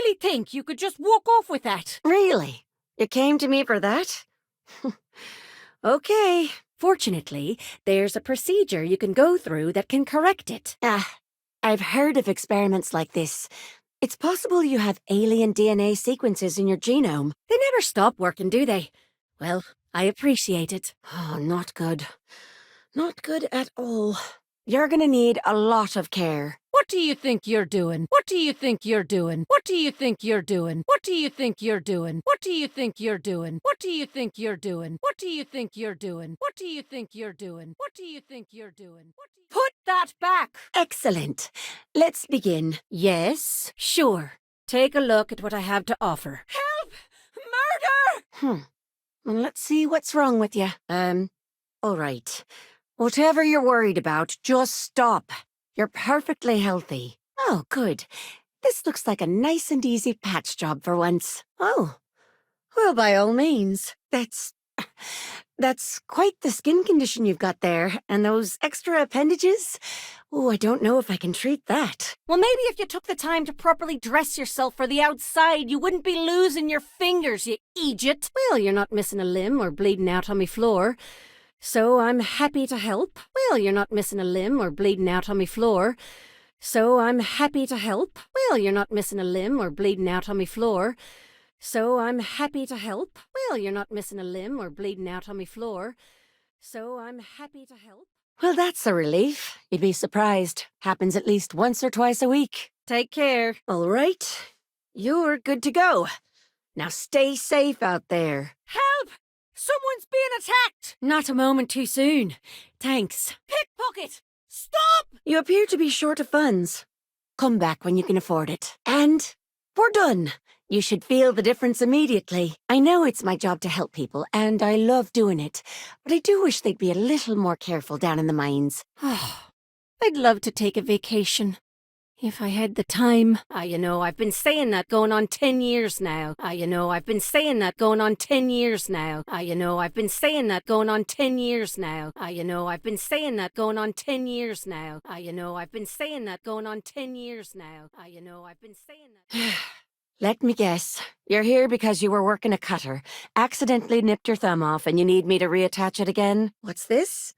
really think you could just walk off with that? Really? You came to me for that? Okay. Fortunately, there's a procedure you can go through that can correct it. I've heard of experiments like this. It's possible you have alien DNA sequences in your genome. They never stop working, do they? Well, I appreciate it. Oh, not good. Not good at all. You're gonna need a lot of care. What do you think you're doing? What do you think you're doing? What do you think you're doing? What do you think you're doing? What do you think you're doing? What do you think you're doing? What do you think you're doing? What do you think you're doing? What do you think you're doing? Put that back! Excellent. Let's begin. Yes, sure. Take a look at what I have to offer. Help! Murder! Well, let's see what's wrong with you. All right. Whatever you're worried about, just stop. You're perfectly healthy. Oh, good. This looks like a nice and easy patch job for once. Oh, well, by all means. That's quite the skin condition you've got there. And those extra appendages? Oh, I don't know if I can treat that. Well, maybe if you took the time to properly dress yourself for the outside, you wouldn't be losing your fingers, you idiot. Well, you're not missing a limb or bleeding out on me floor. So I'm happy to help. Well, you're not missing a limb or bleeding out on me floor. So I'm happy to help. Well, you're not missing a limb or bleeding out on me floor. So I'm happy to help. Well, you're not missing a limb or bleeding out on me floor. So I'm happy to help. Well, that's a relief. You'd be surprised. Happens at least once or twice a week. Take care. All right. You're good to go. Now stay safe out there. Help! Someone's being attacked! Not a moment too soon. Thanks. Pickpocket! Stop! You appear to be short of funds. Come back when you can afford it. And we're done. You should feel the difference immediately. I know it's my job to help people, and I love doing it, but I do wish they'd be a little more careful down in the mines. I'd love to take a vacation. If I had the time. I've been saying that going on 10 years now. I've been saying that going on 10 years now. I've been saying that going on 10 years now. I've been saying that going on 10 years now. I've been saying that going on 10 years now. I've been saying that. Let me guess. You're here because you were working a cutter, accidentally nipped your thumb off, and you need me to reattach it again? What's this?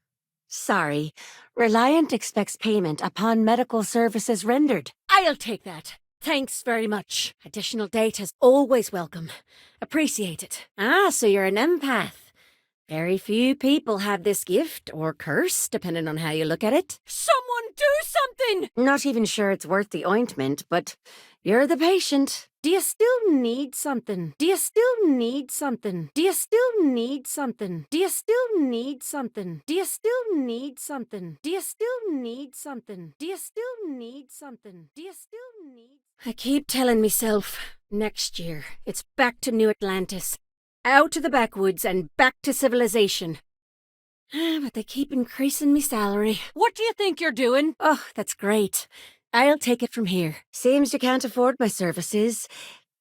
Sorry. Reliant expects payment upon medical services rendered. I'll take that. Thanks very much. Additional data's always welcome. Appreciate it. So you're an empath. Very few people have this gift, or curse, depending on how you look at it. Someone do something! Not even sure it's worth the ointment, but you're the patient. Do you still need something? Do you still need something? Do you still need something? Do you still need something? Do you still need something? Do you still need something? Do you still need something? Do you still need... I keep telling myself, next year, it's back to New Atlantis. Out of the backwoods and back to civilization. But they keep increasing me salary. What do you think you're doing? Oh, that's great. I'll take it from here. Seems you can't afford my services.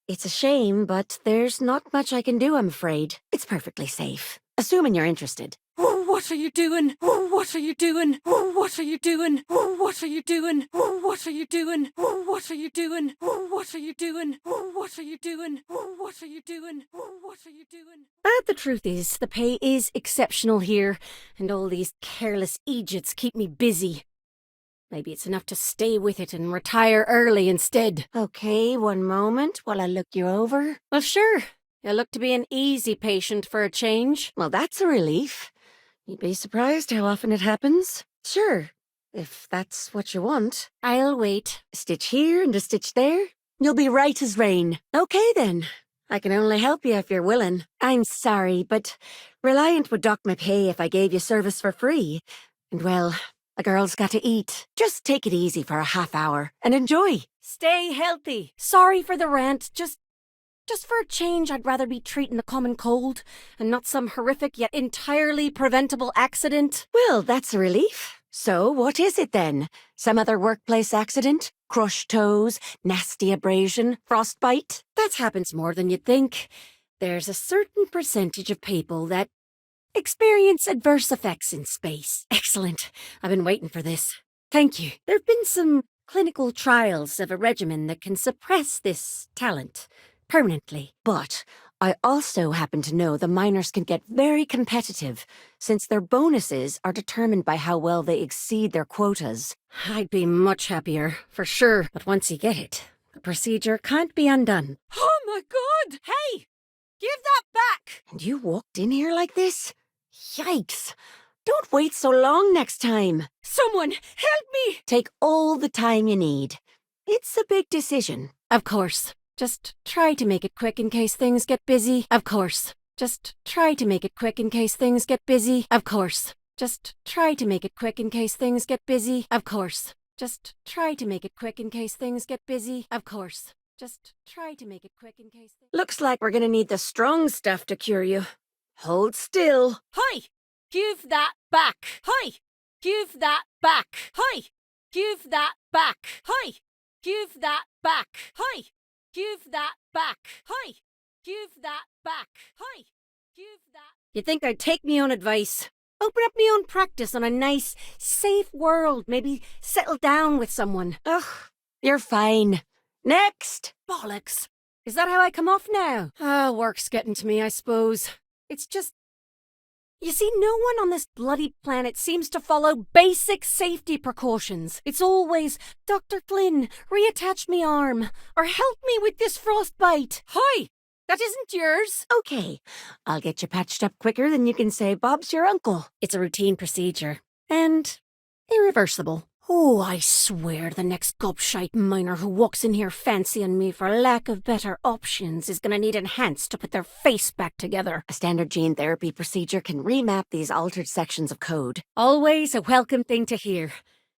It's a shame, but there's not much I can do, I'm afraid. It's perfectly safe. Assuming you're interested. What are you doing? What are you doing? What are you doing? What are you doing? What are you doing? What are you doing? What are you doing? What are you doing? What are you doing? What are you doing? The truth is, the pay is exceptional here, and all these careless idiots keep me busy. Maybe it's enough to stay with it and retire early instead. Okay, one moment while I look you over. Well, sure. You look to be an easy patient for a change. Well, that's a relief. You'd be surprised how often it happens. Sure, if that's what you want. I'll wait. A stitch here and a stitch there. You'll be right as rain. Okay, then. I can only help you if you're willing. I'm sorry, but Reliant would dock my pay if I gave you service for free. And, well, a girl's got to eat. Just take it easy for a half hour and enjoy. Stay healthy. Sorry for the rant. Just for a change, I'd rather be treating a common cold and not some horrific yet entirely preventable accident. Well, that's a relief. So, what is it then? Some other workplace accident? Crushed toes? Nasty abrasion? Frostbite? That happens more than you'd think. There's a certain percentage of people that experience adverse effects in space. Excellent. I've been waiting for this. Thank you. There have been some clinical trials of a regimen that can suppress this talent permanently. But I also happen to know the miners can get very competitive, since their bonuses are determined by how well they exceed their quotas. I'd be much happier, for sure. But once you get it, the procedure can't be undone. Oh my god! Hey! Give that back! And you walked in here like this? Yikes! Don't wait so long next time. Someone, help me! Take all the time you need. It's a big decision. Of course. Just try to make it quick in case things get busy. Of course. Just try to make it quick in case things get busy. Of course. Just try to make it quick in case things get busy. Of course. Just try to make it quick in case things get busy. Of course. Just try to make it quick in case... Looks like we're gonna need the strong stuff to cure you. Hold still. Hi! Give that back! Hi! Give that back! Hi! Give that back! Hi! Give that back! Hi! Give that back! Hi! Give that back! Hi! Give that... You'd think I'd take me own advice. Open up me own practice on a nice, safe world. Maybe settle down with someone. Ugh, you're fine. Next! Bollocks. Is that how I come off now? Work's getting to me, I suppose. It's just... You see, no one on this bloody planet seems to follow basic safety precautions. It's always, Dr. Flynn, reattach me arm, or help me with this frostbite. Hi! That isn't yours! Okay, I'll get you patched up quicker than you can say Bob's your uncle. It's a routine procedure. And irreversible. Oh, I swear the next gobshite miner who walks in here fancying me for lack of better options is gonna need enhanced to put their face back together. A standard gene therapy procedure can remap these altered sections of code. Always a welcome thing to hear.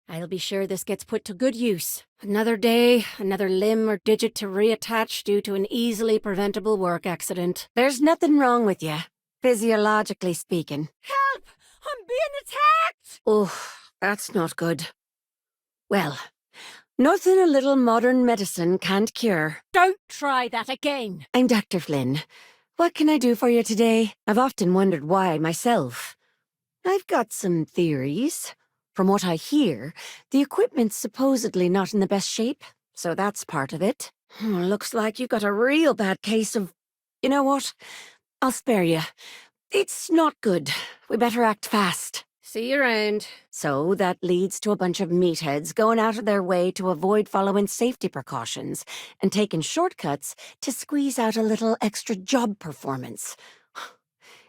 I'll be sure this gets put to good use. Another day, another limb or digit to reattach due to an easily preventable work accident. There's nothing wrong with you, physiologically speaking. Help! I'm being attacked! Oh, that's not good. Well, nothing a little modern medicine can't cure. Don't try that again! I'm Dr. Flynn. What can I do for you today? I've often wondered why myself. I've got some theories. From what I hear, the equipment's supposedly not in the best shape, so that's part of it. Looks like you've got a real bad case of... You know what? I'll spare you. It's not good. We better act fast. See you around. So that leads to a bunch of meatheads going out of their way to avoid following safety precautions and taking shortcuts to squeeze out a little extra job performance.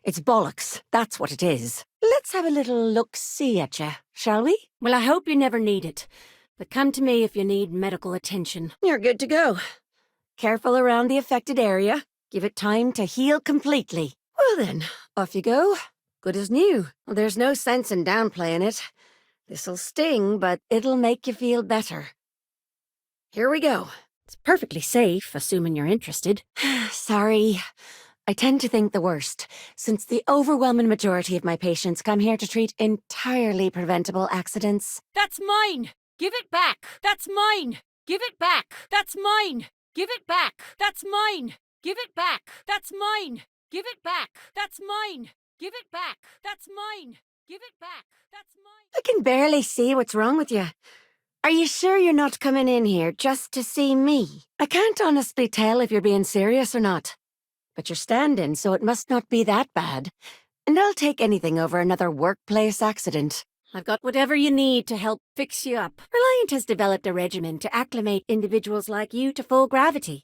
It's bollocks, that's what it is. Let's have a little look-see at you, shall we? Well, I hope you never need it. But come to me if you need medical attention. You're good to go. Careful around the affected area. Give it time to heal completely. Well then, off you go. Good as new. Well, there's no sense in downplaying it. This'll sting, but it'll make you feel better. Here we go. It's perfectly safe, assuming you're interested. Sorry. I tend to think the worst, since the overwhelming majority of my patients come here to treat entirely preventable accidents. That's mine! Give it back! That's mine! Give it back! That's mine! Give it back! That's mine! Give it back! That's mine! Give it back! That's mine! Give it back! That's mine! Give it back! That's mine! I can barely see what's wrong with you. Are you sure you're not coming in here just to see me? I can't honestly tell if you're being serious or not. But you're standing, so it must not be that bad. And I'll take anything over another workplace accident. I've got whatever you need to help fix you up. Reliant has developed a regimen to acclimate individuals like you to full gravity.